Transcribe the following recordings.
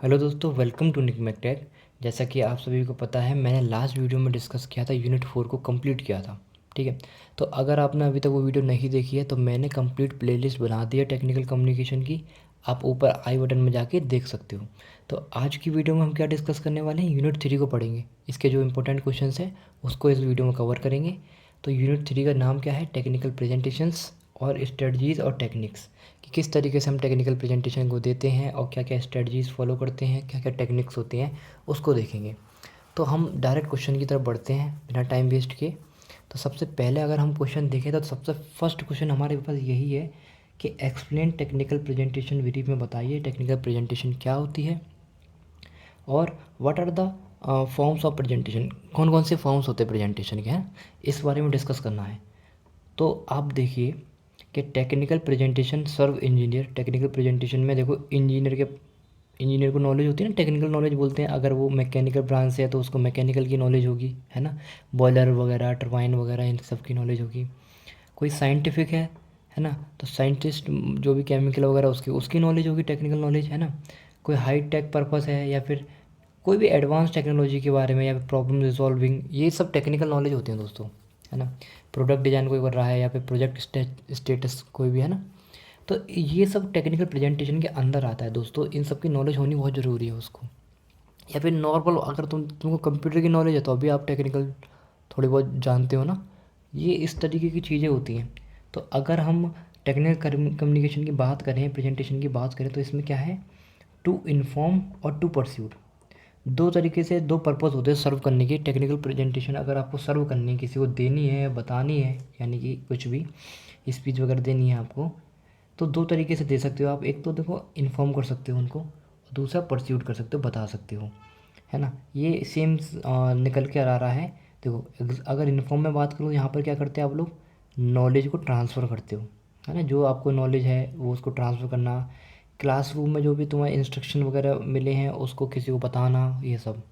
Hello दोस्तों, welcome to निकमेक take. जैसा कि आप सभी को पता है, मैंने लास्ट वीडियो में डिस्कस किया था, यूनिट 4 को कंप्लीट किया था। ठीक है, तो अगर आपने अभी तक वो वीडियो नहीं देखी है तो मैंने कंप्लीट प्लेलिस्ट बना दी है टेक्निकल कम्युनिकेशन की। आप ऊपर आई बटन में जाके देख सकते हो। तो आज की वीडियो में हम क्या डिस्कस करने वाले हैं, यूनिट 3 को पढ़ेंगे। इसके जो इंपॉर्टेंट क्वेश्चन हैं उसको इस वीडियो में कवर करेंगे। तो यूनिट 3 का नाम क्या है, टेक्निकल प्रेजेंटेशंस और स्ट्रेटजीज़ और टेक्निक्स, कि किस तरीके से हम टेक्निकल प्रेजेंटेशन को देते हैं और क्या क्या स्ट्रेटजीज़ फॉलो करते हैं, क्या क्या टेक्निक्स होती हैं, उसको देखेंगे। तो हम डायरेक्ट क्वेश्चन की तरफ बढ़ते हैं बिना टाइम वेस्ट किए। तो सबसे पहले अगर हम क्वेश्चन देखें तो सबसे फर्स्ट क्वेश्चन हमारे पास यही है कि एक्सप्लेन टेक्निकल प्रेजेंटेशन, ब्रीफ में बताइए टेक्निकल प्रेजेंटेशन क्या होती है और what are the forms of presentation, कौन कौन से फॉर्म्स होते हैं प्रेजेंटेशन के, हैं इस बारे में डिस्कस करना है। तो आप देखिए कि टेक्निकल प्रेजेंटेशन सर्व इंजीनियर, टेक्निकल प्रेजेंटेशन में देखो इंजीनियर को नॉलेज होती है ना, टेक्निकल नॉलेज बोलते हैं। अगर वो मैकेनिकल ब्रांच से है तो उसको मैकेनिकल की नॉलेज होगी, है ना, बॉयलर वगैरह, टरबाइन वगैरह, इन सब की नॉलेज होगी। कोई साइंटिफिक है ना, तो साइंटिस्ट जो भी केमिकल वगैरह उसकी उसकी नॉलेज होगी, टेक्निकल नॉलेज, है ना। कोई हाई टेक पर्पस है या फिर कोई भी एडवांस टेक्नोलॉजी के बारे में या फिर प्रॉब्लम रिजॉल्विंग, ये सब टेक्निकल नॉलेज होती हैं दोस्तों, है ना। प्रोडक्ट डिज़ाइन कोई कर रहा है या फिर प्रोजेक्ट स्टेटस कोई भी, है ना। तो ये सब टेक्निकल प्रेजेंटेशन के अंदर आता है दोस्तों, इन सब की नॉलेज होनी बहुत ज़रूरी है उसको। या फिर नॉर्मल अगर तुमको कंप्यूटर की नॉलेज है तो अभी आप टेक्निकल थोड़ी बहुत जानते हो ना। ये इस तरीके की चीज़ें होती हैं। तो अगर हम टेक्निकल कम्युनिकेशन की बात करें, प्रेजेंटेशन की बात करें, तो इसमें क्या है, टू इन्फॉर्म और टू परस्यूट, दो तरीके से दो पर्पस होते हैं सर्व करने की। टेक्निकल प्रेजेंटेशन अगर आपको सर्व करनी है, किसी को देनी है, बतानी है, यानी कि कुछ भी स्पीच वगैरह देनी है आपको, तो दो तरीके से दे सकते हो आप। एक तो देखो इन्फॉर्म कर सकते हो उनको, दूसरा परस्यूट कर सकते हो, बता सकते हो, है ना। ये सेम निकल के आ रहा है। देखो अगर इन्फॉर्म में बात करूँ, यहाँ पर क्या करते हैं आप लोग, नॉलेज को ट्रांसफ़र करते हो, है ना। जो आपको नॉलेज है वो उसको ट्रांसफ़र करना, क्लासरूम में जो भी तुम्हें इंस्ट्रक्शन वगैरह मिले हैं उसको किसी को बताना, ये सब।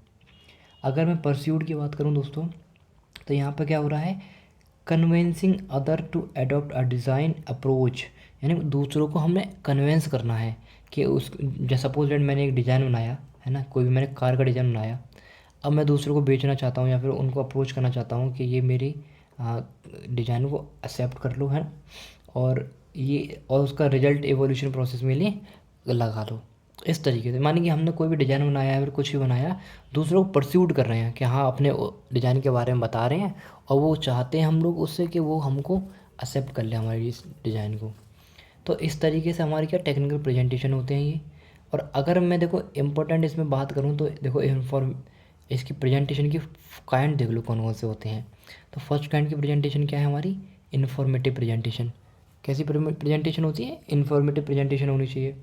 अगर मैं परस्यूट की बात करूँ दोस्तों, तो यहाँ पर क्या हो रहा है, convincing other to adopt a design approach, यानी दूसरों को हमें कन्वेंस करना है कि उस, जैसे सपोज दैट मैंने एक डिज़ाइन बनाया, है ना, कोई भी मैंने कार का डिज़ाइन बनाया। अब मैं दूसरों को बेचना चाहता हूँ या फिर उनको अप्रोच करना चाहता हूँ कि ये मेरी डिज़ाइन को एक्सेप्ट कर लो, है। और ये और उसका रिजल्ट एवोल्यूशन प्रोसेस में लिए लगा लो। इस तरीके से मानिए कि हमने कोई भी डिज़ाइन बनाया है, फिर कुछ भी बनाया, दूसरों को परस्यूट कर रहे हैं कि हाँ अपने डिज़ाइन के बारे में बता रहे हैं, और वो चाहते हैं हम लोग उससे कि वो हमको एक्सेप्ट कर ले हमारी इस डिज़ाइन को। तो इस तरीके से हमारी क्या टेक्निकल प्रेजेंटेशन होते हैं ये। और अगर मैं देखो इम्पोर्टेंट इसमें बात करूँ तो देखो इन्फॉर्म, इसकी प्रेजेंटेशन की काइंड देख लो कौन कौन से होते हैं। तो फर्स्ट काइंड की प्रेजेंटेशन क्या है हमारी, इन्फॉर्मेटिव प्रेजेंटेशन। कैसी प्रेजेंटेशन होती है, इन्फॉर्मेटिव प्रेजेंटेशन होनी चाहिए।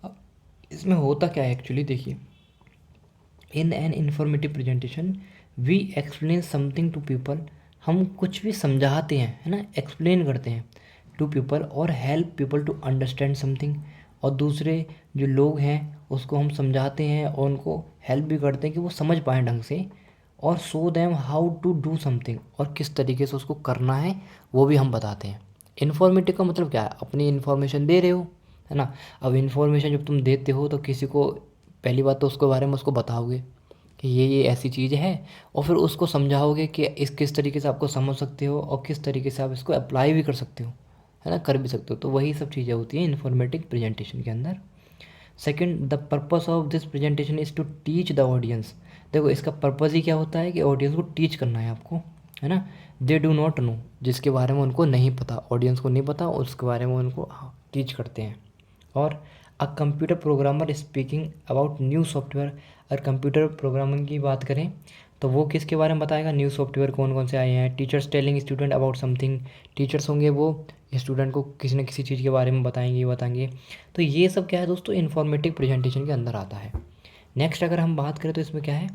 अब इसमें होता क्या है एक्चुअली देखिए, in an informative presentation we explain something to people, हम कुछ भी समझाते हैं, है ना, एक्सप्लेन करते हैं टू पीपल और help people to understand something. और दूसरे जो लोग हैं उसको हम समझाते हैं और उनको हेल्प भी करते हैं कि वो समझ पाएँ ढंग से। और show them how to do something, और किस तरीके से उसको करना है वो भी हम बताते हैं। इन्फॉर्मेटिव का मतलब क्या है, अपनी इन्फॉर्मेशन दे रहे हो, है ना। अब इन्फॉर्मेशन जब तुम देते हो तो किसी को, पहली बात तो उसके बारे में उसको बताओगे कि ये ऐसी चीज़ है, और फिर उसको समझाओगे कि इस किस तरीके से आपको समझ सकते हो और किस तरीके से आप इसको अप्लाई भी कर सकते हो, है ना, कर भी सकते हो। तो वही सब चीज़ें होती हैं इन्फॉर्मेटिव प्रेजेंटेशन के अंदर। Second, the purpose of this presentation is to teach the audience. देखो इसका पर्पज़ ही क्या होता है कि ऑडियंस को टीच करना है आपको, है ना। दे डू नॉट नो, जिसके बारे में उनको नहीं पता, ऑडियंस को नहीं पता, उसके बारे में उनको टीच करते हैं। और a computer programmer speaking about new software, अगर कंप्यूटर प्रोग्रामिंग की बात करें तो वो किसके बारे में बताएगा, न्यू सॉफ्टवेयर कौन कौन से आए हैं। Teachers telling student about something, teachers होंगे वो स्टूडेंट को किसी न किसी चीज़ के बारे में बताएंगे, बताएंगे। तो ये सब क्या है दोस्तों, इन्फॉर्मेटिव प्रेजेंटेशन के अंदर आता है। नेक्स्ट अगर हम बात करें तो इसमें क्या है,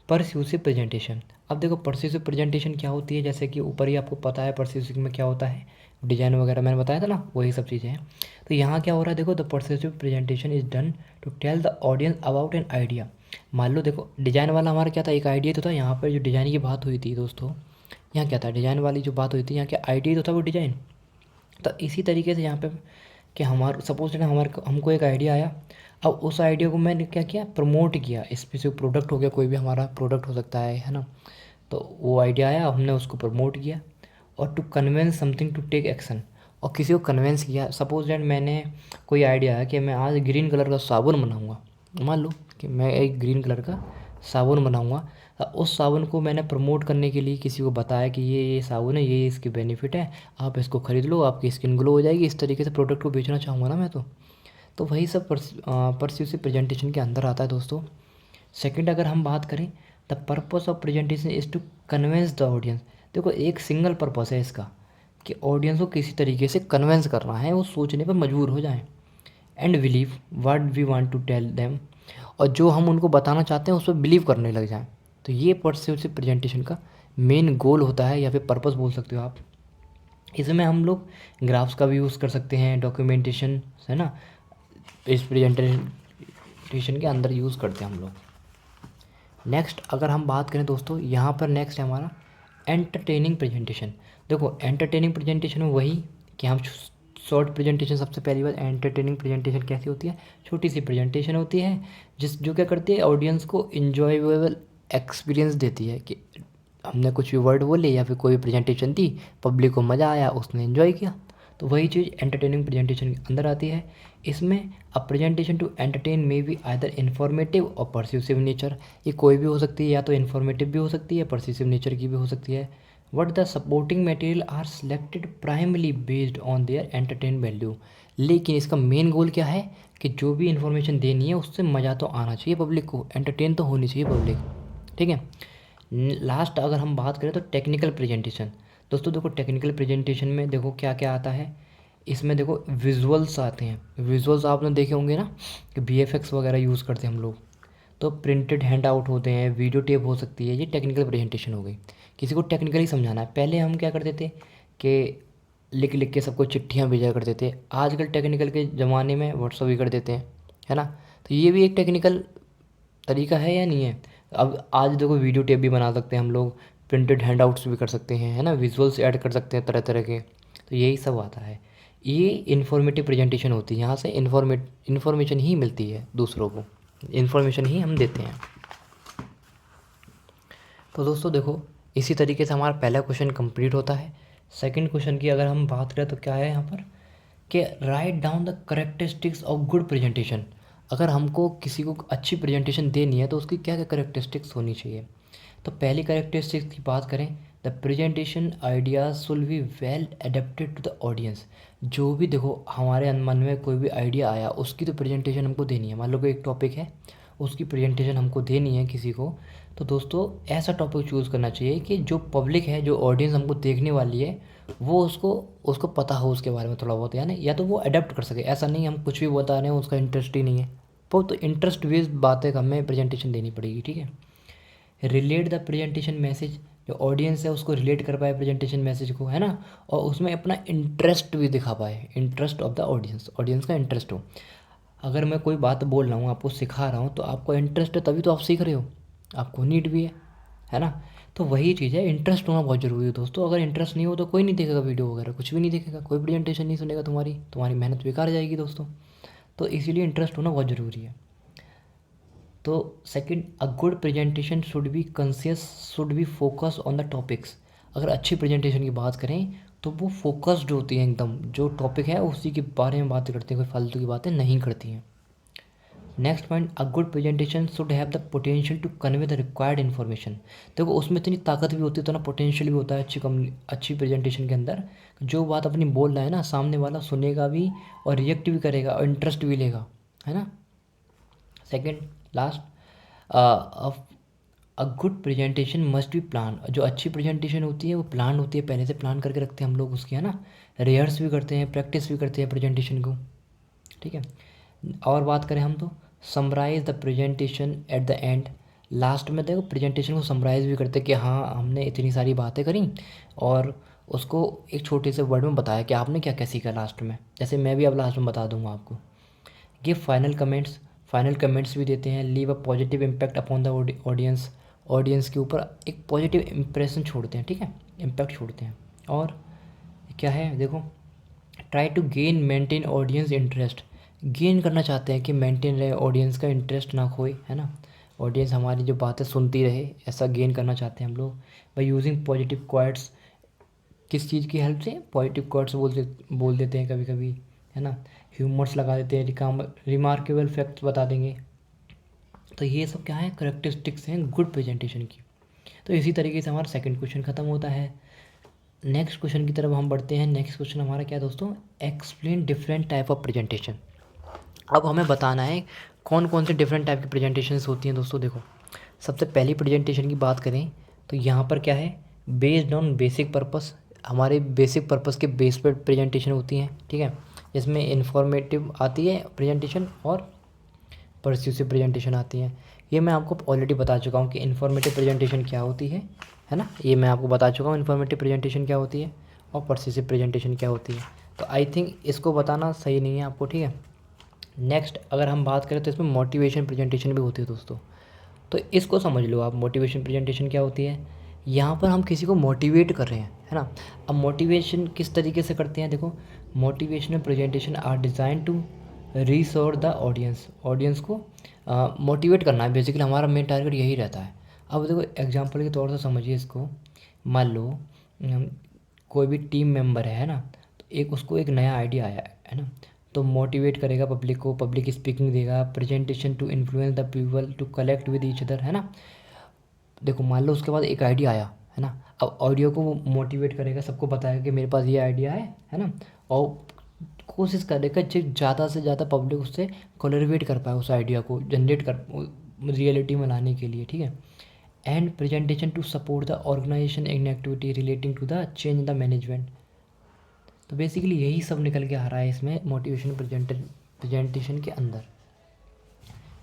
परस्यूसिव प्रेजेंटेशन। अब देखो परस्यूसिव प्रेजेंटेशन क्या होती है, जैसे कि ऊपर ही आपको पता है परस्यूसिव में क्या होता है, डिजाइन वगैरह मैंने बताया था ना, वही सब चीज़ें हैं। तो यहाँ क्या हो रहा है, देखो the persuasive presentation is done to tell the audience about an idea. मान लो देखो डिजाइन वाला हमारा क्या था, एक आइडिया तो था, यहाँ पर जो डिजाइन की बात हुई थी दोस्तों, यहाँ क्या था, डिजाइन वाली जो बात हुई थी, यहाँ क्या आइडिया तो था वो डिजाइन। तो इसी तरीके से यहाँ पे कि हमारा सपोज ना हमारे हमको एक आइडिया आया, अब उस आइडिया को मैंने क्या किया, प्रमोट किया। स्पेसिफिक प्रोडक्ट हो गया, कोई भी हमारा प्रोडक्ट हो सकता है ना। तो वो आइडिया आया, हमने उसको प्रमोट किया। और to convince something to take action, और किसी को कन्वेंस किया। सपोज दैट मैंने कोई आइडिया है कि मैं आज ग्रीन कलर का साबुन बनाऊंगा। मान लो कि मैं एक ग्रीन कलर का साबुन बनाऊंगा। उस साबुन को मैंने प्रमोट करने के लिए किसी को बताया कि ये साबुन है, ये इसके बेनिफिट है, आप इसको ख़रीद लो, आपकी स्किन ग्लो हो जाएगी। इस तरीके से प्रोडक्ट को बेचना चाहूँगा ना मैं तो वही सब परस्यूसिव प्रेजेंटेशन के अंदर आता है दोस्तों। सेकंड अगर हम बात करें, the purpose of presentation is to convince the audience. देखो एक सिंगल पर्पस है इसका, कि ऑडियंस को किसी तरीके से कन्विंस करना है, वो सोचने पर मजबूर हो जाएं and believe what we want to tell them, और जो हम उनको बताना चाहते हैं उस पर बिलीव करने लग जाएं। तो ये परस्यूसिव प्रेजेंटेशन का मेन गोल होता है, या फिर पर्पस बोल सकते हो आप। इसमें हम लोग ग्राफ्स का भी यूज़ कर सकते हैं, डॉक्यूमेंटेशन है ना, इस प्रेजेंटेशन के अंदर यूज़ करते हैं हम लोग। नेक्स्ट अगर हम बात करें दोस्तों, यहाँ पर नेक्स्ट है हमारा एंटरटेनिंग प्रेजेंटेशन। देखो एंटरटेनिंग प्रेजेंटेशन में वही कि हम शॉर्ट प्रेजेंटेशन, सबसे पहली बात एंटरटेनिंग प्रेजेंटेशन कैसी होती है, छोटी सी प्रेजेंटेशन होती है जो क्या करती है, ऑडियंस को इन्जॉयबल एक्सपीरियंस देती है, कि हमने कुछ भी वर्ड बोले या फिर कोई प्रेजेंटेशन दी, पब्लिक को मज़ा आया, उसने इन्जॉय किया। तो वही चीज़ एंटरटेनिंग प्रेजेंटेशन के अंदर आती है। इसमें a presentation to entertain may be either informative और परस्यूसिव नेचर। ये कोई भी हो सकती है, या तो इन्फॉर्मेटिव भी हो सकती है, परस्यूसिव नेचर की भी हो सकती है। What the supporting material are selected primarily based on their entertain value. लेकिन इसका मेन गोल क्या है, कि जो भी इन्फॉर्मेशन देनी है उससे मज़ा तो आना चाहिए पब्लिक को, एंटरटेन तो होनी चाहिए पब्लिक। ठीक है। लास्ट अगर हम बात करें तो टेक्निकल प्रेजेंटेशन। दोस्तों देखो टेक्निकल प्रेजेंटेशन में देखो क्या क्या आता है। इसमें देखो विजुअल्स आते हैं। विजुअल्स आपने देखे होंगे ना, कि VFX वगैरह यूज़ करते हैं हम लोग। तो प्रिंटेड हैंड आउट होते हैं, वीडियो टेप हो सकती है, ये टेक्निकल प्रेजेंटेशन हो गई। किसी को टेक्निकली समझाना है, पहले हम क्या करते थे कि लिख लिख के सबको चिट्ठियाँ भेजा करते थे। आजकल टेक्निकल के ज़माने में व्हाट्सअप भी कर देते हैं, है ना। तो ये भी एक टेक्निकल तरीका है या नहीं है। अब आज देखो वीडियो टेप भी बना सकते हैं हम लोग, प्रिंटेड हैंड आउट्स भी कर सकते हैं, है ना, विजुअल्स ऐड कर सकते हैं तरह तरह के। तो यही सब आता है। ये इन्फॉर्मेटिव प्रेजेंटेशन होती है, यहाँ से इन्फॉर्मेशन ही मिलती है दूसरों को, इन्फॉर्मेशन ही हम देते हैं। तो दोस्तों देखो इसी तरीके से हमारा पहला क्वेश्चन कंप्लीट होता है। सेकंड क्वेश्चन की अगर हम बात करें तो क्या है यहाँ पर, कि write down the characteristics of good presentation. अगर हमको किसी को अच्छी प्रेजेंटेशन देनी है तो उसकी क्या क्या करेक्टरिस्टिक्स होनी चाहिए। तो पहली करेक्टरिस्टिक्स की बात करें, the presentation ideas should be well adapted to the audience. जो भी देखो हमारे मन में कोई भी आइडिया आया, उसकी तो प्रेजेंटेशन हमको देनी है। मान लो कोई एक टॉपिक है, उसकी प्रेजेंटेशन हमको देनी है किसी को, तो दोस्तों ऐसा टॉपिक चूज़ करना चाहिए कि जो पब्लिक है, जो ऑडियंस हमको देखने वाली है, वो उसको उसको पता हो उसके बारे में थोड़ा बहुत, यानी या तो वो अडेप्ट कर सके। ऐसा नहीं हम कुछ भी बता रहे हैं, उसका इंटरेस्ट ही नहीं है, तो इंटरेस्ट बेस्ड बातें हमें प्रेजेंटेशन देनी पड़ेगी। ठीक है। रिलेट द प्रेजेंटेशन मैसेज, जो ऑडियंस है उसको रिलेट कर पाए प्रेजेंटेशन मैसेज को, है ना, और उसमें अपना इंटरेस्ट भी दिखा पाए, interest of the audience, audience का इंटरेस्ट हो। अगर मैं कोई बात बोल रहा हूँ, आपको सिखा रहा हूँ, तो आपको इंटरेस्ट है तभी तो आप सीख रहे हो, आपको नीड भी है ना। तो वही चीज़ है, इंटरेस्ट होना बहुत ज़रूरी है दोस्तों। अगर इंटरेस्ट नहीं हो तो कोई नहीं देखेगा वीडियो वगैरह, कुछ भी नहीं देखेगा, कोई प्रेजेंटेशन नहीं सुनेगा, तुम्हारी मेहनत बेकार जाएगी दोस्तों। तो इसीलिए इंटरेस्ट होना बहुत ज़रूरी है। तो second, a good presentation should be conscious, should be focus on the topics. अगर अच्छी प्रेजेंटेशन की बात करें तो वो फोकस्ड होती है एकदम, जो टॉपिक है उसी के बारे में बातें करती है, कोई फालतू की बातें नहीं करती हैं। Next point, a good presentation should have the potential to convey the required information. देखो उसमें इतनी ताकत भी होती है, तो ना पोटेंशियल भी होता है अच्छी प्रेजेंटेशन के अंदर। जो बात अपनी बोल रहा है ना, सामने वाला सुनेगा भी और रिएक्ट भी करेगा और इंटरेस्ट भी लेगा, है ना। Second last, a good presentation must be plan. जो अच्छी प्रेजेंटेशन होती है वो प्लान होती है, पहले से प्लान करके रखते हैं हम लोग उसकी, है ना, रिहर्स भी करते हैं, प्रैक्टिस भी करते हैं प्रेजेंटेशन को। ठीक है। और बात करें हम तो summarize the presentation at the end. Last में देखो प्रेजेंटेशन को समराइज़ भी करते हैं, कि हाँ हमने इतनी सारी बातें करी और उसको एक छोटे से वर्ड में बताया कि आपने क्या क्या सीखा लास्ट में। जैसे मैं भी अब लास्ट में बता दूंगा आपको। Give final comments, final comments भी देते हैं। Leave a positive impact upon the audience, audience के ऊपर एक पॉजिटिव इम्प्रेशन छोड़ते हैं, ठीक है, इम्पैक्ट छोड़ते हैं। और क्या है देखो, try to gain maintain audience interest, gain करना चाहते हैं कि मेंटेन रहे, ऑडियंस का इंटरेस्ट ना खोए, है ना, ऑडियंस हमारी जो बातें सुनती रहे, ऐसा गेन करना चाहते हैं हम लोग बाय यूजिंग पॉजिटिव क्वाइट्स। किस चीज़ की हेल्प से? पॉजिटिव क्वाइट्स बोल देते हैं कभी कभी, है ना, ह्यूमर्स लगा देते हैं, रिमार्केबल फैक्ट्स बता देंगे। तो ये सब क्या है, करेक्टरिस्टिक्स हैं गुड प्रेजेंटेशन की। तो इसी तरीके से हमारा सेकंड क्वेश्चन ख़त्म होता है। नेक्स्ट क्वेश्चन की तरफ हम बढ़ते हैं। नेक्स्ट क्वेश्चन हमारा क्या है दोस्तों, explain different type of presentation. अब हमें बताना है कौन कौन से डिफरेंट टाइप की प्रेजेंटेशंस होती हैं दोस्तों। देखो, सबसे पहली प्रेजेंटेशन की बात करें तो यहाँ पर क्या है, बेस्ड ऑन बेसिक पर्पस, हमारे बेसिक पर्पस के बेस पर प्रेजेंटेशन होती हैं, ठीक है। इसमें इंफॉर्मेटिव आती है प्रेजेंटेशन और परस्यूसिव प्रेजेंटेशन आती हैं। ये मैं आपको ऑलरेडी बता चुका हूँ कि इन्फॉर्मेटिव प्रेजेंटेशन क्या होती है ना, ये मैं आपको बता चुका हूँ इन्फॉर्मेटिव प्रेजेंटेशन क्या होती है और परस्यूसिव प्रेजेंटेशन क्या होती है। तो आई थिंक इसको बताना सही नहीं है आपको, ठीक है। नेक्स्ट अगर हम बात करें तो इसमें मोटिवेशन प्रेजेंटेशन भी होती है दोस्तों। तो इसको समझ लो आप, मोटिवेशन प्रेजेंटेशन क्या होती है। यहाँ पर हम किसी को मोटिवेट कर रहे हैं, है ना। अब मोटिवेशन किस तरीके से करते हैं, देखो, motivational presentation are design to reassure the audience, audience को मोटिवेट करना है, बेसिकली हमारा मेन टारगेट यही रहता है। अब देखो एग्जांपल के तौर से समझिए इसको, मान लो कोई भी टीम मेंबर है ना, तो एक उसको एक नया आइडिया आया है ना, तो मोटिवेट करेगा पब्लिक को, पब्लिक स्पीकिंग देगा, presentation to influence the people to collect with each other, है ना। देखो मान लो उसके बाद एक आइडिया आया, है ना, अब ऑडियो को वो मोटिवेट करेगा, सबको बताएगा कि मेरे पास ये आइडिया है ना, और कोशिश करेगा कि ज़्यादा से ज़्यादा पब्लिक उससे कोलरिवेट कर पाए, उस आइडिया को जनरेट कर रियलिटी में लाने के लिए, ठीक है। And presentation to support the organisation in activity relating to the change in the management. तो बेसिकली यही सब निकल के आ रहा है इसमें मोटिवेशन प्रेजेंटेशन के अंदर।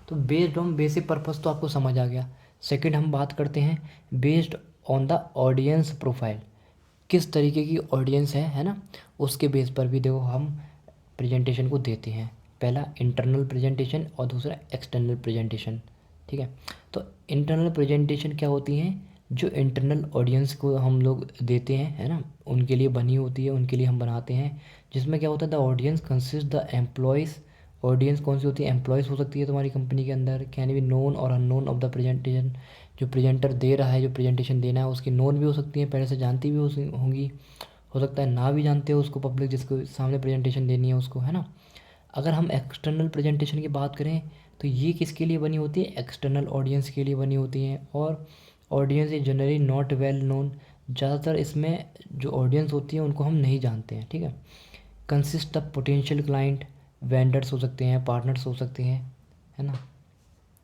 तो बेस्ड ऑन बेसिक पर्पस तो आपको समझ आ गया। सेकंड हम बात करते हैं based on the audience profile, किस तरीके की ऑडियंस है ना, उसके बेस पर भी देखो हम प्रेजेंटेशन को देते हैं। पहला इंटरनल प्रेजेंटेशन और दूसरा एक्सटर्नल प्रेजेंटेशन, ठीक है। तो इंटरनल प्रेजेंटेशन क्या होती हैं, जो इंटरनल ऑडियंस को हम लोग देते हैं, है ना, उनके लिए बनी होती है, उनके लिए हम बनाते हैं, जिसमें क्या होता है the audience consist the employees. Audience कौन सी होती है, एम्प्लॉयज़ हो सकती है तुम्हारी कंपनी के अंदर, कैन बी नोन और अननोन ऑफ द प्रेजेंटेशन। जो प्रेजेंटर दे रहा है, जो प्रेजेंटेशन देना है, उसकी नोन भी हो सकती है, पहले से जानती भी होंगी, हो सकता है ना भी जानते हो उसको, पब्लिक जिसको सामने प्रेजेंटेशन देनी है उसको, है ना। अगर हम एक्सटर्नल प्रेजेंटेशन की बात करें तो ये किसके लिए बनी होती है, एक्सटर्नल ऑडियंस के लिए बनी होती हैं। और audience is generally not well known, ज़्यादातर इसमें जो ऑडियंस होती है उनको हम नहीं जानते हैं, ठीक है। Consist of potential client, vendors हो सकते हैं, पार्टनर्स हो सकते हैं, है ना।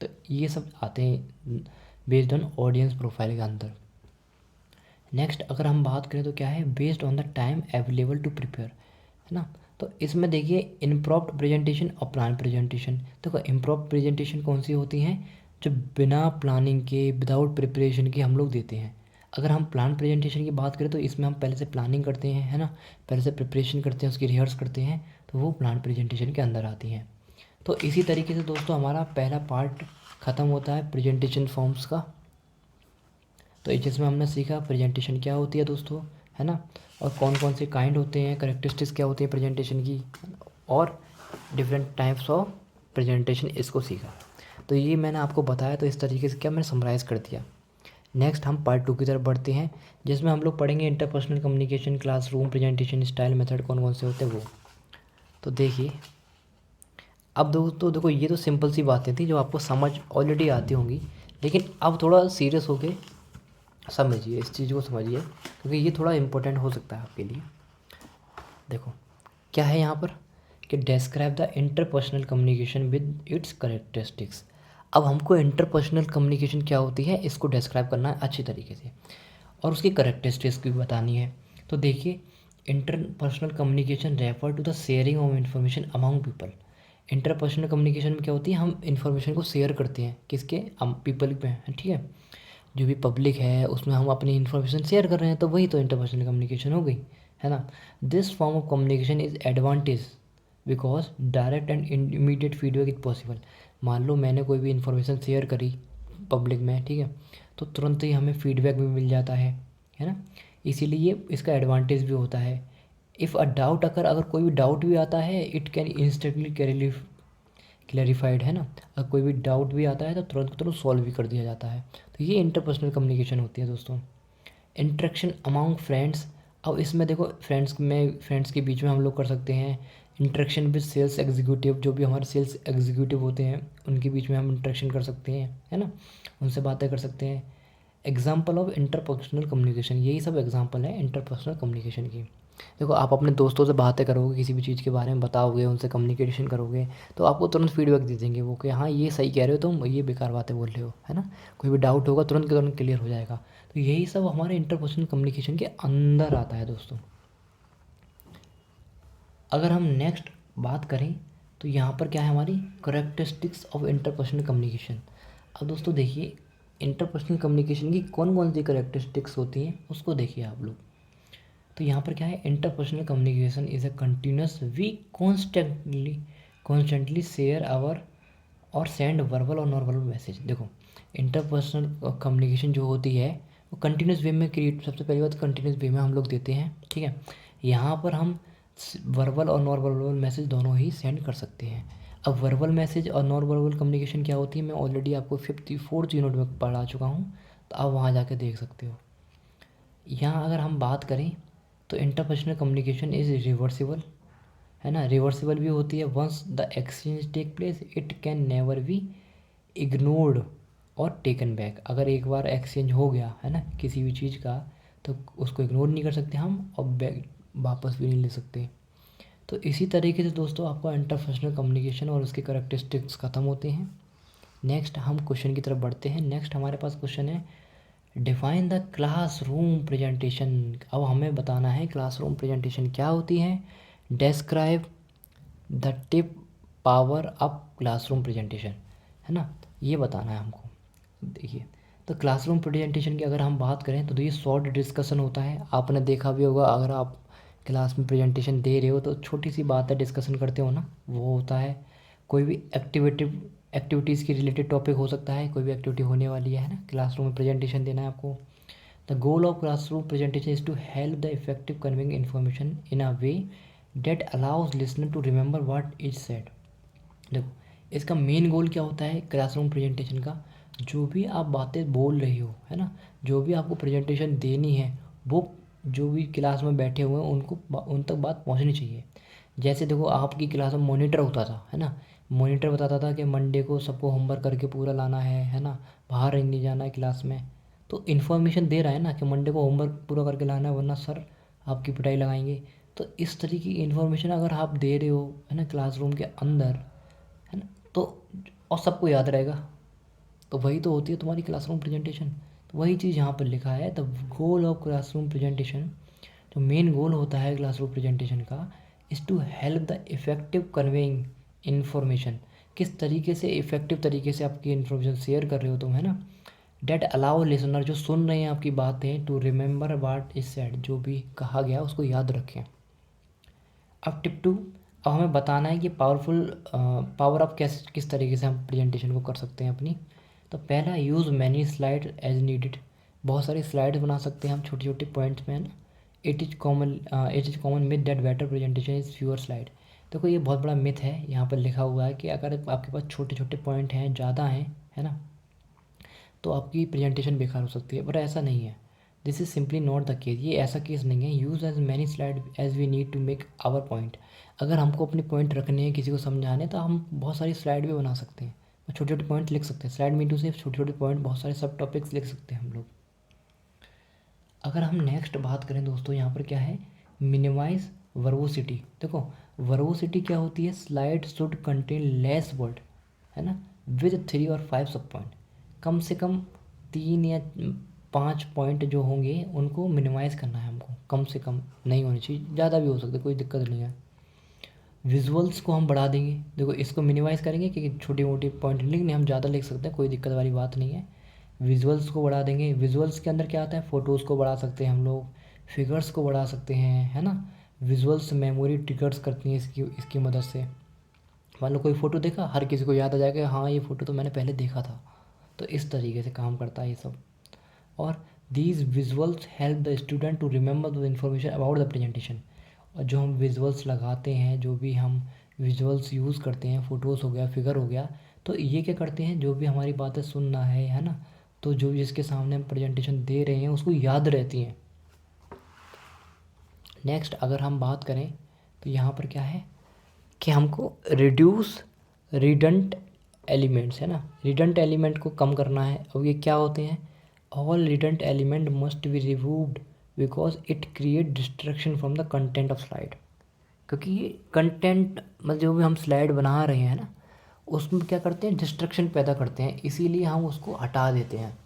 तो ये सब आते हैं बेस्ड ऑन ऑडियंस प्रोफाइल के अंदर। नेक्स्ट अगर हम बात करें तो क्या है, based on the time available to prepare, है ना। तो इसमें देखिए इम्प्रॉम्प्ट प्रेजेंटेशन और प्लान प्रेजेंटेशन। देखो इम्प्रॉम्प्ट प्रेजेंटेशन कौन सी होती हैं, जो बिना प्लानिंग के, विदाउट प्रिपरेशन के हम लोग देते हैं। अगर हम प्लान प्रेजेंटेशन की बात करें तो इसमें हम पहले से प्लानिंग करते हैं, है ना, पहले से प्रिपरेशन करते हैं, उसकी रिहर्स करते हैं, तो वो प्लान प्रेजेंटेशन के अंदर आती हैं। तो इसी तरीके से दोस्तों हमारा पहला पार्ट ख़त्म होता है प्रेजेंटेशन फॉर्म्स का। तो जिसमें हमने सीखा प्रेजेंटेशन क्या होती है दोस्तों, है ना, और कौन कौन से काइंड होते हैं, करेक्टरिस्टिक्स क्या होती है प्रेजेंटेशन की, और डिफरेंट टाइप्स ऑफ प्रेजेंटेशन, इसको सीखा। तो ये मैंने आपको बताया, तो इस तरीके से क्या मैंने समराइज़ कर दिया। नेक्स्ट हम पार्ट 2 की तरफ बढ़ते हैं, जिसमें हम लोग पढ़ेंगे interpersonal communication, classroom presentation style, method कौन कौन से होते हैं वो। तो देखिए अब दोस्तों देखो, ये तो सिंपल सी बातें थी जो आपको समझ ऑलरेडी आती होंगी, लेकिन अब थोड़ा सीरियस होके समझिए, इस चीज़ को समझिए, क्योंकि ये थोड़ा इम्पोर्टेंट हो सकता है आपके लिए। देखो क्या है यहाँ पर कि describe the interpersonal communication with its characteristics. अब हमको इंटरपर्सनल कम्युनिकेशन क्या होती है इसको डिस्क्राइब करना है अच्छी तरीके से, और उसकी करेक्टरिस्टिक्स भी बतानी है। तो देखिए interpersonal communication refer to the sharing of information among people. Interpersonal communication में क्या होती है, हम इंफॉर्मेशन को शेयर करते हैं, किसके, हम पीपल में, ठीक है, जो भी पब्लिक है उसमें हम अपनी इन्फॉर्मेशन शेयर कर रहे हैं, तो वही तो इंटरपर्सनल कम्युनिकेशन हो गई, है ना। This form of communication is advantage because direct and immediate feedback is possible. मान लो मैंने कोई भी इन्फॉर्मेशन शेयर करी पब्लिक में, ठीक है, तो तुरंत ही हमें फीडबैक भी मिल जाता है ना, इसीलिए इसका एडवांटेज भी होता है। इफ़ अ डाउट अगर कोई भी डाउट भी आता है, इट कैन इंस्टेंटली क्लैरिफाइड, है ना। अगर कोई भी डाउट भी आता है तो तुरंत तुरंत सॉल्व भी कर दिया जाता है। तो ये इंटरपर्सनल कम्युनिकेशन होती है दोस्तों। इंटरेक्शन अमॉन्ग फ्रेंड्स, अब इसमें देखो फ्रेंड्स के बीच में हम लोग कर सकते हैं इंटरेक्शन विद सेल्स एग्जीक्यूटिव, जो भी हमारे सेल्स एग्जीक्यूटिव होते हैं उनके बीच में हम इंटरेक्शन कर सकते हैं, है ना, उनसे बातें कर सकते हैं। एग्जाम्पल ऑफ इंटरपर्सनल कम्युनिकेशन, यही सब एग्जाम्पल है इंटरपर्सनल कम्युनिकेशन की। देखो आप अपने दोस्तों से बातें करोगे, किसी भी चीज़ के बारे में बताओगे, उनसे कम्युनिकेशन करोगे, तो आपको तुरंत फीडबैक दे देंगे वो कि हाँ ये सही कह रहे हो तुम, ये बेकार बातें बोल रहे हो, है ना। कोई भी डाउट होगा तुरंत के तुरंत क्लियर हो जाएगा। तो यही सब हमारे इंटरपर्सनल कम्युनिकेशन के अंदर आता है दोस्तों। अगर हम नेक्स्ट बात करें तो यहाँ पर क्या है हमारी करेक्टरिस्टिक्स ऑफ इंटरपर्सनल कम्युनिकेशन। अब दोस्तों देखिए इंटरपर्सनल कम्युनिकेशन की कौन कौन सी करेक्टरिस्टिक्स होती हैं उसको देखिए आप लोग। तो यहाँ पर क्या है, interpersonal communication is a continuous we constantly share our और सेंड वर्बल और नॉन वर्बल मैसेज। देखो इंटरपर्सनल कम्युनिकेशन जो होती है वो कंटिन्यूस वे में क्रिएट, सबसे पहली बात कंटिन्यूस वे में हम लोग देते हैं, ठीक है। यहाँ पर हम वर्बल और नॉन वर्बल मैसेज दोनों ही सेंड कर सकते हैं। अब वर्बल मैसेज और नॉन वर्बल कम्युनिकेशन क्या होती है, मैं ऑलरेडी आपको 54th यूनिट में पढ़ा चुका हूँ, तो आप वहाँ जाके देख सकते हो। यहाँ अगर हम बात करें तो इंटरपर्सनल कम्युनिकेशन इज़ रिवर्सिबल, है ना, रिवर्सिबल भी होती है। Once the exchange take place it can never be ignored और टेकन बैक। अगर एक बार एक्सचेंज हो गया है ना किसी भी चीज़ का, तो उसको इग्नोर नहीं कर सकते हम और बैक वापस भी नहीं ले सकते। तो इसी तरीके से दोस्तों आपका इंटरपर्सनल कम्युनिकेशन और उसके करेक्टरिस्टिक्स ख़त्म होते हैं। नेक्स्ट हम क्वेश्चन की तरफ बढ़ते हैं। नेक्स्ट हमारे पास क्वेश्चन है डिफाइन द क्लासरूम प्रेजेंटेशन। अब हमें बताना है क्लासरूम प्रेजेंटेशन क्या होती है। Describe the tip power up classroom presentation, है ना, ये बताना है हमको। देखिए तो क्लासरूम प्रेजेंटेशन की अगर हम बात करें तो ये शॉर्ट डिस्कशन होता है। आपने देखा भी होगा अगर आप क्लास में प्रेजेंटेशन दे रहे हो तो छोटी सी बात है डिस्कशन करते हो ना, वो होता है। कोई भी एक्टिविटीज़ की रिलेटेड टॉपिक हो सकता है, कोई भी एक्टिविटी होने वाली है ना, क्लासरूम में प्रेजेंटेशन देना है आपको। The goal of classroom presentation is to help the effective conveying information in a way that allows listener to remember what is said. देखो इसका मेन गोल क्या होता है क्लासरूम प्रेजेंटेशन का, जो भी आप बातें बोल रही हो, है ना, जो भी आपको प्रेजेंटेशन देनी है वो जो भी क्लास में बैठे हुए हैं उनको उन तक बात पहुंचनी चाहिए। जैसे देखो आपकी क्लास में मॉनिटर होता था, है ना, मॉनिटर बताता था कि मंडे को सबको होमवर्क करके पूरा लाना है ना, बाहर नहीं जाना है क्लास में। तो इन्फॉर्मेशन दे रहा है ना कि मंडे को होमवर्क पूरा करके लाना है वरना सर आपकी पिटाई लगाएंगे। तो इस तरीके की इन्फॉर्मेशन अगर आप दे रहे हो, है ना, क्लासरूम के अंदर, है ना, तो और सबको याद रहेगा, तो वही तो होती है तुम्हारी क्लासरूम प्रेजेंटेशन। तो वही चीज़ यहाँ पर लिखा है, the goal of classroom presentation, जो मेन गोल होता है क्लासरूम प्रेजेंटेशन का, is to help the effective conveying information. किस तरीके से इफ़ेक्टिव तरीके से आपकी इन्फॉर्मेशन शेयर कर रहे हो तुम, है ना, डेट अलाउ लिसनर, जो सुन रहे हैं आपकी बातें, to remember what is said, जो भी कहा गया उसको याद रखें। अब टिप 2, अब हमें बताना है कि पावर अप किस तरीके से हम प्रेजेंटेशन को कर सकते हैं अपनी। तो पहला, use many slide as needed. बहुत सारी स्लाइड्स बना सकते हैं हम छोटे छोटे पॉइंट्स में, है ना। It is common myth that better presentation is fewer slide. देखो ये बहुत बड़ा मिथ है, यहाँ पर लिखा हुआ है कि अगर आपके पास छोटे छोटे पॉइंट हैं, ज़्यादा हैं, है ना, तो आपकी प्रेजेंटेशन बेकार हो सकती है, बट ऐसा नहीं है। This is simply not the case, ये ऐसा केस नहीं है। Use as many slide as we need to make our point. अगर हमको अपने पॉइंट रखने हैं, किसी को समझाने, तो हम बहुत सारी स्लाइड भी बना सकते हैं, छोटे छोटे पॉइंट लिख सकते हैं। स्लाइड मीन सिर्फ छोटे छोटे पॉइंट, बहुत सारे सब टॉपिक्स लिख सकते हैं हम लोग। अगर हम नेक्स्ट बात करें दोस्तों, यहाँ पर क्या है, मिनिमाइज वर्बोसिटी। देखो वर्बोसिटी क्या होती है, slide should contain less word, है ना, विद 3 और 5 सब पॉइंट। कम से कम 3 या 5 पॉइंट जो होंगे उनको मिनिमाइज़ करना है हमको, कम से कम नहीं होनी चाहिए, ज़्यादा भी हो सकता है, कोई दिक्कत नहीं है। विजुअल्स को हम बढ़ा देंगे, देखो इसको मिनिमाइज़ करेंगे क्योंकि छोटी मोटी पॉइंट लिखने हम ज़्यादा लिख सकते हैं, कोई दिक्कत वाली बात नहीं है। विजुअल्स को बढ़ा देंगे। विजुअल्स के अंदर क्या आता है, फ़ोटोज़ को बढ़ा सकते हैं हम लोग, फिगर्स को बढ़ा सकते हैं, है ना। विजुअल्स मेमोरी ट्रिगर्स करती हैं इसकी इसकी मदद से। मान लो कोई फ़ोटो देखा, हर किसी को याद आ जाएगा हाँ ये फ़ोटो तो मैंने पहले देखा था। तो इस तरीके से काम करता है ये सब। और these visuals help the student to remember the information about the presentation. और जो हम विजुअल्स लगाते हैं, जो भी हम विजुअल्स यूज़ करते हैं, फ़ोटोज़ हो गया, फिगर हो गया, तो ये क्या करते हैं, जो भी हमारी बातें सुनना है ना, तो जो जिसके सामने हम प्रेजेंटेशन दे रहे हैं उसको याद रहती हैं। नेक्स्ट अगर हम बात करें तो यहाँ पर क्या है कि हमको रिड्यूस रिडंट एलिमेंट्स, है ना, रिडंट एलिमेंट को कम करना है। अब ये क्या होते हैं, all redundant element must be removed because it create distraction from the content of slide. क्योंकि ये कंटेंट मतलब जो भी हम स्लाइड बना रहे हैं ना, उसमें क्या करते हैं, डिस्ट्रैक्शन पैदा करते हैं, इसीलिए हम उसको हटा देते हैं।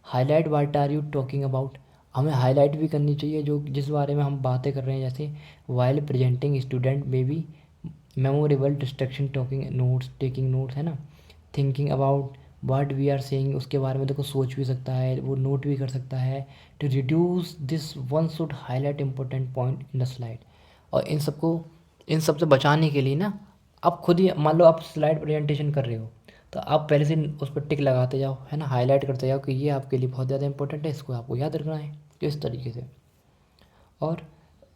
Highlight what are you talking about, हमें हाईलाइट भी करनी चाहिए जो जिस बारे में हम बातें कर रहे हैं, जैसे while presenting student may be memorable distraction talking notes, taking notes, है ना, thinking about what we are saying, उसके बारे में देखो सोच भी सकता है, वो नोट भी कर सकता है। To reduce this one should highlight important point in the slide. और इन सब से बचाने के लिए ना, आप खुद ही मान लो आप स्लाइड प्रेजेंटेशन कर रहे हो, तो आप पहले से उस पर टिक लगाते जाओ, है ना, हाईलाइट करते जाओ कि ये आपके लिए बहुत ज़्यादा इंपॉर्टेंट है, इसको आपको याद रखना है, तो इस तरीके से। और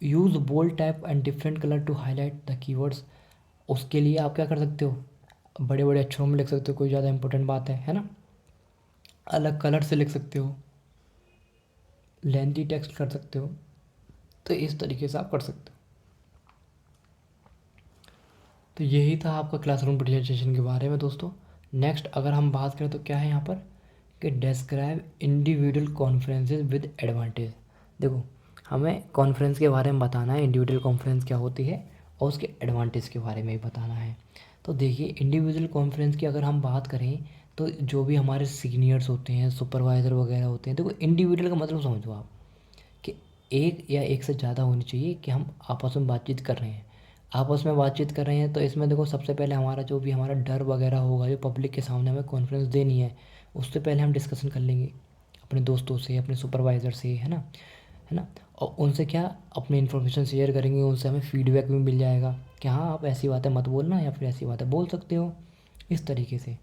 use bold type and different colour to highlight the keywords, उसके लिए आप क्या कर सकते हो, बड़े बड़े अक्षरों में लिख सकते हो, कोई ज़्यादा इंपॉर्टेंट बात है ना, अलग कलर से लिख सकते हो, लेंथी टेक्स्ट कर सकते हो, तो इस तरीके से आप कर सकते हो। तो यही था आपका क्लासरूम प्रेजेंटेशन के बारे में दोस्तों। नेक्स्ट अगर हम बात करें तो क्या है यहाँ पर कि describe individual conferences with advantage. देखो, हमें कॉन्फ्रेंस के बारे में बताना है, इंडिविजुअल कॉन्फ्रेंस क्या होती है और उसके एडवांटेज के बारे में भी बताना है। तो देखिए, इंडिविजुअल कॉन्फ्रेंस की अगर हम बात करें तो जो भी हमारे सीनियर्स होते हैं, सुपरवाइज़र वगैरह होते हैं, देखो इंडिविजुअल का मतलब समझो आप कि एक या एक से ज़्यादा होनी चाहिए कि हम आपस में बातचीत कर रहे हैं। आपस में बातचीत कर रहे हैं तो इसमें देखो सबसे पहले हमारा जो भी हमारा डर वगैरह होगा, जो पब्लिक के सामने हमें कॉन्फ्रेंस देनी है, उससे पहले हम डिस्कशन कर लेंगे अपने दोस्तों से, अपने सुपरवाइज़र से, है ना, और उनसे क्या अपनी इन्फॉर्मेशन शेयर करेंगे, उनसे हमें फीडबैक भी मिल जाएगा कि हाँ आप ऐसी बातें मत बोलना या फिर ऐसी बातें बोल सकते हो, इस तरीके से।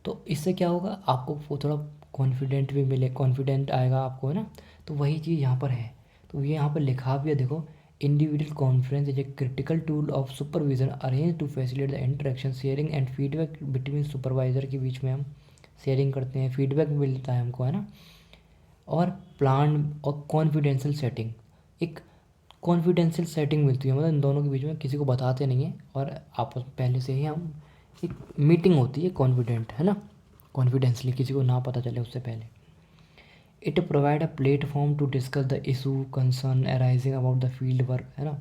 तो इससे क्या होगा, आपको वो थोड़ा कॉन्फिडेंट भी मिले, कॉन्फिडेंट आएगा आपको, है ना। तो वही चीज़ यहाँ पर है। तो ये यहाँ पर लिखा भी है, देखो, individual conference is a critical tool of supervision arrange to facilitate the interaction sharing and feedback between supervisor के बीच में हम शेयरिंग करते हैं, फीडबैक मिलता है हमको, है ना। और प्लान और कॉन्फिडेंशियल सेटिंग, एक कॉन्फिडेंशियल सेटिंग मिलती है, मतलब इन दोनों के बीच में किसी को बताते नहीं हैं और आपस पहले से ही हम एक मीटिंग होती है कॉन्फिडेंट, है ना, कॉन्फिडेंसली, किसी को ना पता चले उससे पहले। It provide a platform to discuss the issue concern arising about the field work, है ना।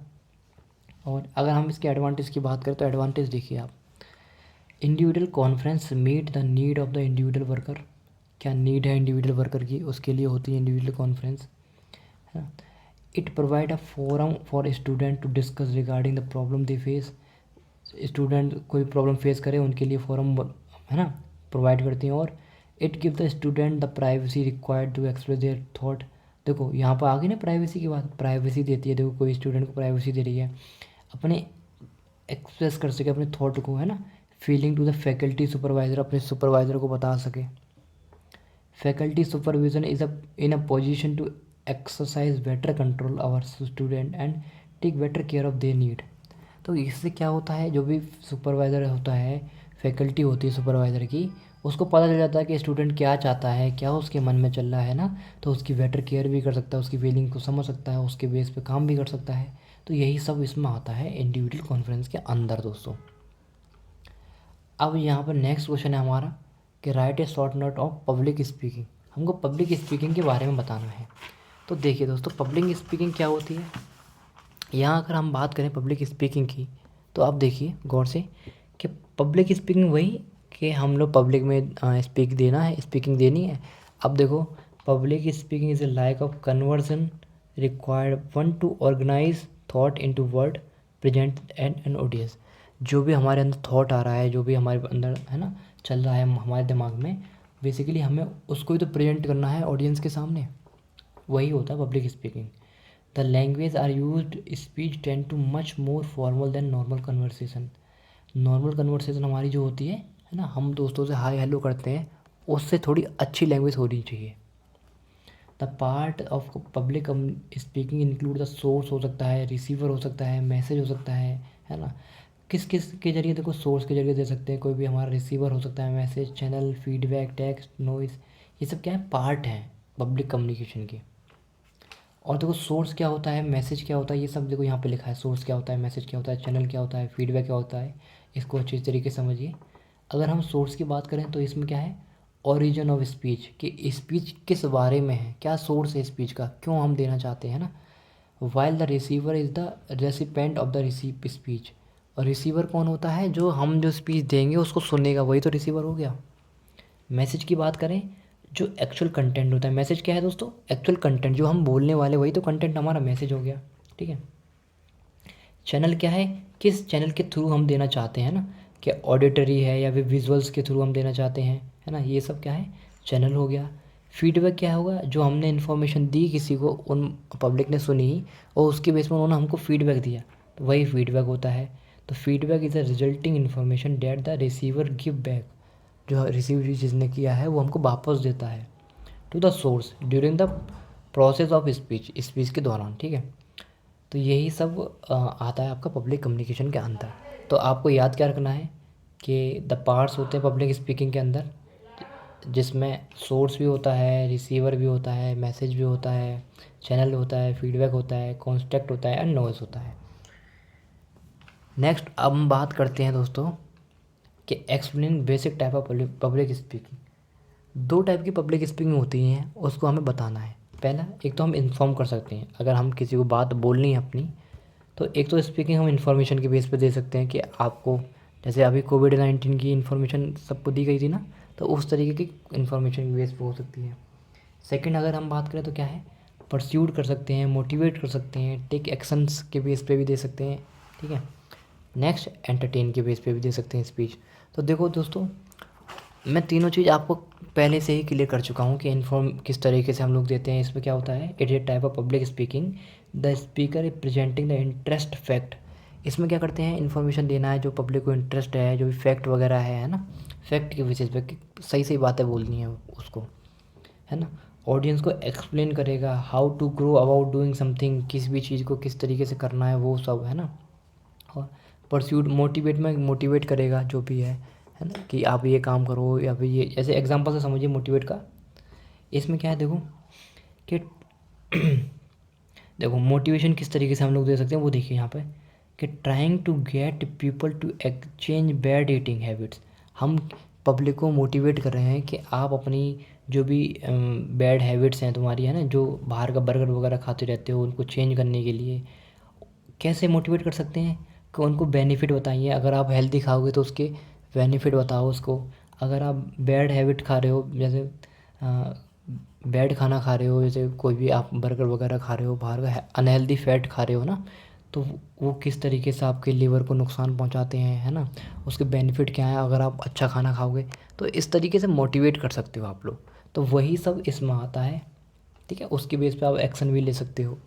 और अगर हम इसके एडवांटेज की बात करें तो एडवांटेज देखिए आप, individual conference meet the need of the individual worker, क्या नीड है इंडिविजुअल वर्कर की, उसके लिए होती है इंडिविजुअल कॉन्फ्रेंस, है ना। It provide a forum for student to discuss regarding the problem they face, student कोई प्रॉब्लम फेस करे उनके लिए फोरम, है ना, प्रोवाइड करती हैं। और it give the student the privacy required to express their thought, देखो यहाँ पर आ गई ना प्राइवेसी की बात, प्राइवेसी देती है, देखो कोई स्टूडेंट को प्राइवेसी दे रही है अपने एक्सप्रेस कर सके अपने थॉट को, है ना। Feeling to the faculty supervisor, अपने सुपरवाइज़र को बता सके। Faculty supervision is a in a position to exercise better control our student and take better care of their need. तो इससे क्या होता है, जो भी सुपरवाइज़र होता है, फैकल्टी होती है सुपरवाइज़र की, उसको पता चल जाता है कि स्टूडेंट क्या चाहता है, क्या उसके मन में चल रहा है ना, तो उसकी बेटर केयर भी कर सकता है, उसकी फीलिंग को समझ सकता है, उसके बेस पे काम भी कर सकता है। तो यही सब इसमें आता है इंडिविजुअल कॉन्फ्रेंस के अंदर दोस्तों। अब यहाँ पर नेक्स्ट क्वेश्चन है हमारा कि right A short note of public speaking, हमको पब्लिक स्पीकिंग के बारे में बताना है। तो देखिए दोस्तों, पब्लिक स्पीकिंग क्या होती है, यहाँ अगर हम बात करें पब्लिक स्पीकिंग की, तो आप देखिए गौर से कि पब्लिक स्पीकिंग वही कि हम लोग पब्लिक में स्पीकिंग देनी है। अब देखो, public speaking is a like of conversion required one to organise thought into word present and an audience. जो भी हमारे अंदर थॉट आ रहा है, जो भी हमारे अंदर, है ना, चल रहा है हमारे दिमाग में, बेसिकली हमें उसको ही तो प्रेजेंट करना है ऑडियंस के सामने, वही होता है public speaking. The language are used speech tend to much more formal than normal conversation. Normal conversation हमारी जो होती है ना, हम दोस्तों से हाय हेलो करते हैं, उससे थोड़ी अच्छी लैंग्वेज होनी चाहिए। The part of public speaking include the source हो सकता है, रिसीवर हो सकता है, मैसेज हो सकता है ना। किस किस के जरिए, देखो सोर्स के जरिए दे सकते हैं, कोई भी हमारा रिसीवर हो सकता है, message, channel, feedback, text, noise, ये सब क्या है, पार्ट हैं पब्लिक कम्युनिकेशन के। और देखो सोर्स क्या होता है, मैसेज क्या होता है, ये सब देखो यहाँ पे लिखा है, सोर्स क्या होता है, मैसेज क्या होता है, चैनल क्या होता है, फीडबैक क्या होता है, इसको अच्छी तरीके से समझिए। अगर हम सोर्स की बात करें तो इसमें क्या है, ओरिजिन ऑफ स्पीच, कि स्पीच किस बारे में है, क्या सोर्स है स्पीच का, क्यों हम देना चाहते हैं ना। While the receiver is the recipient of the receive speech, और रिसीवर कौन होता है, जो हम जो स्पीच देंगे उसको सुनेगा, वही तो रिसीवर हो गया। मैसेज की बात करें, जो एक्चुअल कंटेंट होता है, मैसेज क्या है दोस्तों, एक्चुअल कंटेंट जो हम बोलने वाले, वही तो कंटेंट हमारा मैसेज हो गया, ठीक है। चैनल क्या है, किस चैनल के थ्रू हम देना चाहते हैं ना, क्या ऑडिटरी है या फिर विजुअल्स के थ्रू हम देना चाहते हैं, है ना, ये सब क्या है, चैनल हो गया। फीडबैक क्या होगा, जो हमने इन्फॉर्मेशन दी किसी को, उन पब्लिक ने सुनी और उसके बेस में उन्होंने हमको फीडबैक दिया, तो वही फीडबैक होता है। तो feedback is a resulting information that the receiver give back, जो रिसीव जिसने किया है वो हमको वापस देता है to the source during the process of speech, speech के दौरान, ठीक है। तो यही सब आता है आपका पब्लिक कम्युनिकेशन के अंदर। तो आपको याद क्या रखना है कि द पार्ट्स होते हैं पब्लिक स्पीकिंग के अंदर, जिसमें सोर्स भी होता है, रिसीवर भी होता है, मैसेज भी होता है, चैनल होता है, फीडबैक होता है, कॉन्टेक्ट होता है, एंड नॉइस होता है। नेक्स्ट अब हम बात करते हैं दोस्तों कि explain basic type of public speaking. दो टाइप की पब्लिक स्पीकिंग होती हैं, उसको हमें बताना है। पहला, एक तो हम इन्फॉर्म कर सकते हैं, अगर हम किसी को बात बोलनी है अपनी, तो एक तो स्पीकिंग हम इन्फॉर्मेशन के बेस पे दे सकते हैं कि आपको, जैसे अभी कोविड-19 की इन्फॉर्मेशन सबको दी गई थी ना, तो उस तरीके की इन्फॉर्मेशन के बेस पे हो सकती है। सेकंड अगर हम बात करें तो क्या है, परस्यूड कर सकते हैं, मोटिवेट कर सकते हैं, टेक एक्शंस के बेस पे भी दे सकते हैं, ठीक है। नेक्स्ट, एंटरटेन के बेस पे भी दे सकते हैं स्पीच। तो देखो दोस्तों, मैं तीनों चीज़ आपको पहले से ही क्लियर कर चुका हूँ कि इन्फॉर्म किस तरीके से हम लोग देते हैं। इसमें क्या होता है, it is type of public speaking, the speaker is presenting the interest fact. इसमें क्या करते हैं, इन्फॉर्मेशन देना है जो पब्लिक को इंटरेस्ट है, जो भी फैक्ट वगैरह है ना, फैक्ट के बेसिस पे सही सही बातें बोलनी है उसको, है ना। ऑडियंस को एक्सप्लेन करेगा how to grow about doing something, किसी भी चीज़ को किस तरीके से करना है वो सब, है ना। और परस्यूट, मोटिवेट में मोटिवेट करेगा जो भी है ना, कि आप ये काम करो, या फिर ये, ऐसे एग्जांपल से समझिए मोटिवेट का। इसमें क्या है देखो कि देखो मोटिवेशन किस तरीके से हम लोग दे सकते हैं वो देखिए यहाँ पे, कि trying to get people to exchange bad eating habits. हम पब्लिक को मोटिवेट कर रहे हैं कि आप अपनी जो भी बैड हैबिट्स हैं तुम्हारी, है ना, जो बाहर का बर्गर वगैरह खाते रहते हो, उनको चेंज करने के लिए कैसे मोटिवेट कर सकते हैं, कि उनको बेनिफिट बताइए। अगर आप हेल्दी खाओगे तो उसके बेनिफिट बताओ उसको। अगर आप बैड हैबिट खा रहे हो, जैसे बैड खाना खा रहे हो, जैसे कोई भी आप बर्गर वगैरह खा रहे हो, बाहर का अनहेल्दी फैट खा रहे हो ना, तो वो किस तरीके से आपके लीवर को नुकसान पहुंचाते हैं, है ना, उसके बेनिफिट क्या है अगर आप अच्छा खाना खाओगे। तो इस तरीके से मोटिवेट कर सकते हो आप लोग। तो वही सब इसमें आता है, ठीक है। उसके बेस पे आप एक्शन भी ले सकते हो।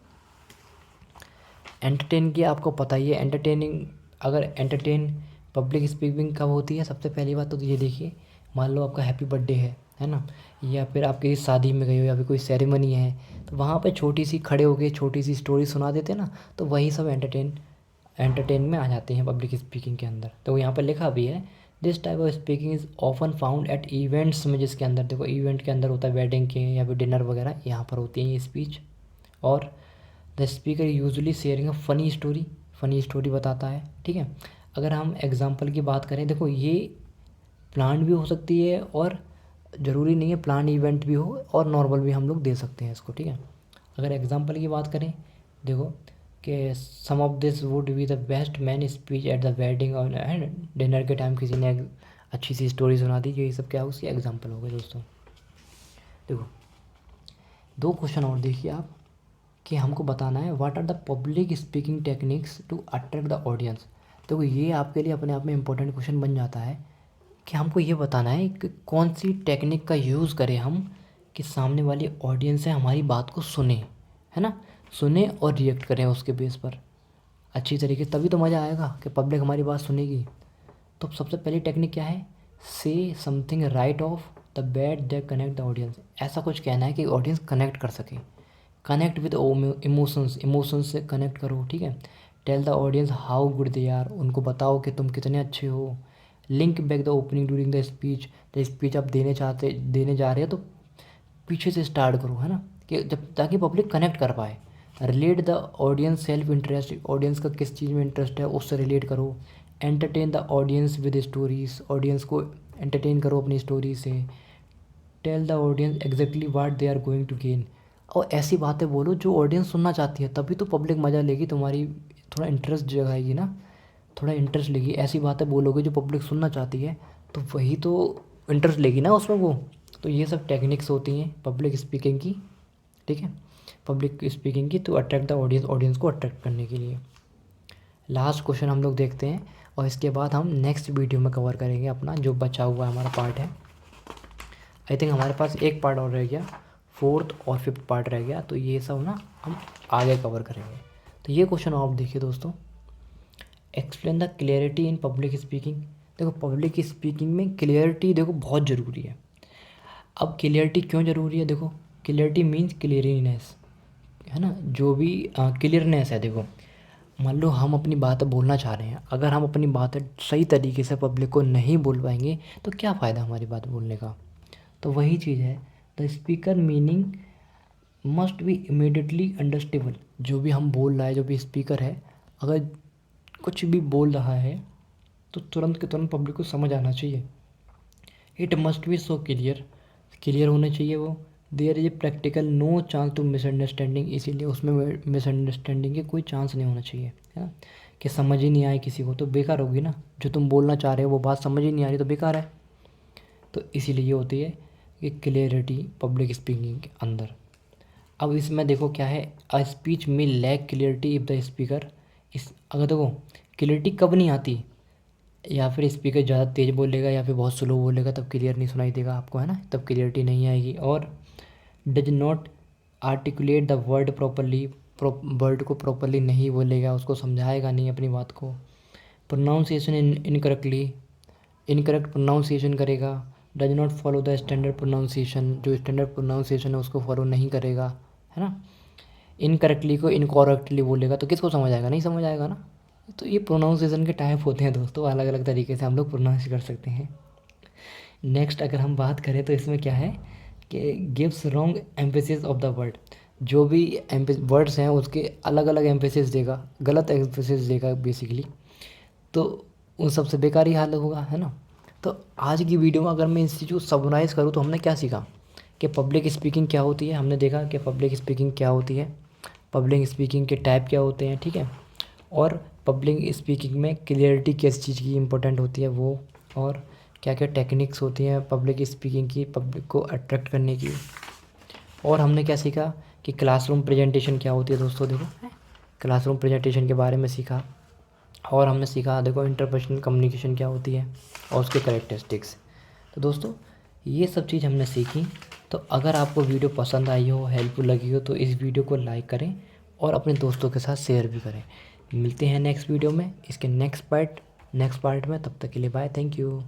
एंटरटेन की आपको पता ही है, एंटरटेनिंग, अगर एंटरटेन पब्लिक स्पीकिंग कब होती है, सबसे पहली बात तो ये देखिए, मान लो आपका हैप्पी बर्थडे है ना, या फिर आप किसी शादी में गए हो या फिर कोई सेरेमनी है, तो वहाँ पे छोटी सी खड़े होके छोटी सी स्टोरी सुना देते हैं ना, तो वही सब एंटरटेन में आ जाते हैं पब्लिक स्पीकिंग के अंदर। तो यहाँ पर लिखा भी है, this type of speaking is often found at events में, जिसके अंदर देखो इवेंट के अंदर होता है, वेडिंग के या फिर डिनर वगैरह, यहाँ पर होती है ये स्पीच। और the speaker usually sharing a funny story बताता है, ठीक है। अगर हम एग्जांपल की बात करें, देखो ये प्लान भी हो सकती है और ज़रूरी नहीं है प्लान इवेंट भी हो, और नॉर्मल भी हम लोग दे सकते हैं इसको, ठीक है। अगर एग्जांपल की बात करें, देखो कि some of this would be the best man speech at the wedding और डिनर के टाइम किसी ने अच्छी सी स्टोरी सुना दी, ये सब क्या उसकी एग्जाम्पल हो गए दोस्तों। देखो दो क्वेश्चन और देखिए आप, कि हमको बताना है what are the public speaking techniques to attract the audience. तो ये आपके लिए अपने आप में इम्पोर्टेंट क्वेश्चन बन जाता है, कि हमको ये बताना है कि कौन सी टेक्निक का यूज़ करें हम, कि सामने वाली ऑडियंस है हमारी बात को सुने, है ना, सुने और रिएक्ट करें उसके बेस पर अच्छी तरीके, तभी तो मज़ा आएगा कि पब्लिक हमारी बात सुनेगी। तो सबसे पहली टेक्निक क्या है, say something right off the bat that connect the audience. ऐसा कुछ कहना है कि ऑडियंस कनेक्ट कर सके, कनेक्ट विद इमोशंस, इमोशंस से कनेक्ट करो, ठीक है। Tell the audience how good they are, उनको बताओ कि तुम कितने अच्छे हो। Link back the opening during the speech आप देने जा रहे हो तो पीछे से स्टार्ट करो, है ना, कि जब ताकि पब्लिक कनेक्ट कर पाए। Relate the audience self interest, audience का किस चीज़ में इंटरेस्ट है उससे रिलेट करो। Entertain the audience with stories, audience को एंटरटेन करो अपनी स्टोरी से। Tell the audience exactly what they are going to gain, और ऐसी बातें बोलो जो ऑडियंस सुनना चाहती है, तभी तो पब्लिक मज़ा लेगी तुम्हारी, थोड़ा इंटरेस्ट जगाएगी ना, थोड़ा इंटरेस्ट लेगी। ऐसी बातें बोलोगे जो पब्लिक सुनना चाहती है तो वही तो इंटरेस्ट लेगी ना उसमें वो। तो ये सब टेक्निक्स होती हैं पब्लिक स्पीकिंग की, ठीक है, पब्लिक स्पीकिंग की, तो अट्रैक्ट द ऑडियंस, ऑडियंस को अट्रैक्ट करने के लिए। लास्ट क्वेश्चन हम लोग देखते हैं और इसके बाद हम नेक्स्ट वीडियो में कवर करेंगे अपना जो बचा हुआ हमारा पार्ट है। आई थिंक हमारे पास एक पार्ट और रह गया, फोर्थ और फिफ्थ पार्ट रह गया, तो ये सब ना हम आगे कवर करेंगे। तो ये क्वेश्चन आप देखिए दोस्तों, explain the clarity in public speaking. देखो पब्लिक स्पीकिंग में क्लियरिटी देखो बहुत ज़रूरी है। अब क्लियरिटी क्यों ज़रूरी है, देखो क्लियरिटी मीन्स क्लियरिनेस, है ना, जो भी क्लियरनेस है। देखो मान लो हम अपनी बातें बोलना चाह रहे हैं, अगर हम अपनी बातें सही तरीके से पब्लिक को नहीं बोल पाएंगे तो क्या फ़ायदा हमारी बात बोलने का। तो वही चीज़ है, the speaker meaning must be immediately understandable. जो भी हम बोल रहा है, जो भी स्पीकर है, अगर कुछ भी बोल रहा है तो तुरंत के तुरंत पब्लिक को समझ आना चाहिए। It must be so clear, clear होना चाहिए वो। There is a practical no chance to misunderstanding, इसीलिए उसमें मिसअंडरस्टैंडिंग के कोई चांस नहीं होना चाहिए, है ना, कि समझ ही नहीं आए किसी को तो बेकार होगी ना, जो तुम बोलना चाह रहे हो वो बात समझ ही नहीं आ रही तो बेकार है। तो इसीलिए ये होती है कि क्लियरिटी पब्लिक स्पीकिंग के अंदर। अब इसमें देखो क्या है, अ स्पीच में lack clarity if the speaker, इस अगर देखो क्लियरिटी कब नहीं आती, या फिर स्पीकर ज़्यादा तेज़ बोलेगा या फिर बहुत स्लो बोलेगा तब क्लियर नहीं सुनाई देगा आपको, है ना, तब क्लियरिटी नहीं आएगी। और does not articulate the word properly, word को प्रॉपरली नहीं बोलेगा, उसको समझाएगा नहीं अपनी बात को। प्रोनाउंसिएशन इनकरेक्टली, इनकरेक्ट प्रोनाउंसिएशन करेगा। Does not follow the standard pronunciation, जो स्टैंडर्ड प्रोनाउंसिएशन है उसको फॉलो नहीं करेगा, है ना। इनकरेक्टली को इनकॉरेक्टली बोलेगा तो किसको समझ आएगा, नहीं समझ आएगा ना। तो ये प्रोनाउंसिएशन के टाइप होते हैं दोस्तों, अलग अलग तरीके से हम लोग प्रोनाउंस कर सकते हैं। नेक्स्ट अगर हम बात करें तो इसमें क्या है कि gives wrong emphasis of the word, जो भी वर्ड्स हैं उसके अलग अलग एम्फेसिस देगा, गलत एम्फेसिस देगा बेसिकली, तो उन सबसे बेकार ही हाल होगा, है ना। तो आज की वीडियो में अगर मैं इस चीज़ को समराइज़ करूँ तो हमने क्या सीखा कि पब्लिक स्पीकिंग क्या होती है, हमने देखा कि पब्लिक स्पीकिंग क्या होती है, पब्लिक स्पीकिंग के टाइप क्या होते हैं, ठीक है, और पब्लिक स्पीकिंग में क्लियरिटी किस चीज़ की इम्पोर्टेंट होती है वो, और क्या क्या टेक्निक्स होती हैं पब्लिक स्पीकिंग की पब्लिक को अट्रैक्ट करने की। और हमने क्या सीखा कि क्लासरूम प्रेजेंटेशन क्या होती है दोस्तों, देखो क्लासरूम प्रेजेंटेशन के बारे में सीखा। और हमने सीखा देखो इंटरपर्सनल कम्युनिकेशन क्या होती है और उसके कैरेक्टरिस्टिक्स। तो दोस्तों ये सब चीज़ हमने सीखी। तो अगर आपको वीडियो पसंद आई हो, हेल्पफुल लगी हो, तो इस वीडियो को लाइक करें और अपने दोस्तों के साथ शेयर भी करें। मिलते हैं नेक्स्ट वीडियो में, इसके नेक्स्ट पार्ट में, तब तक के लिए बाय, थैंक यू।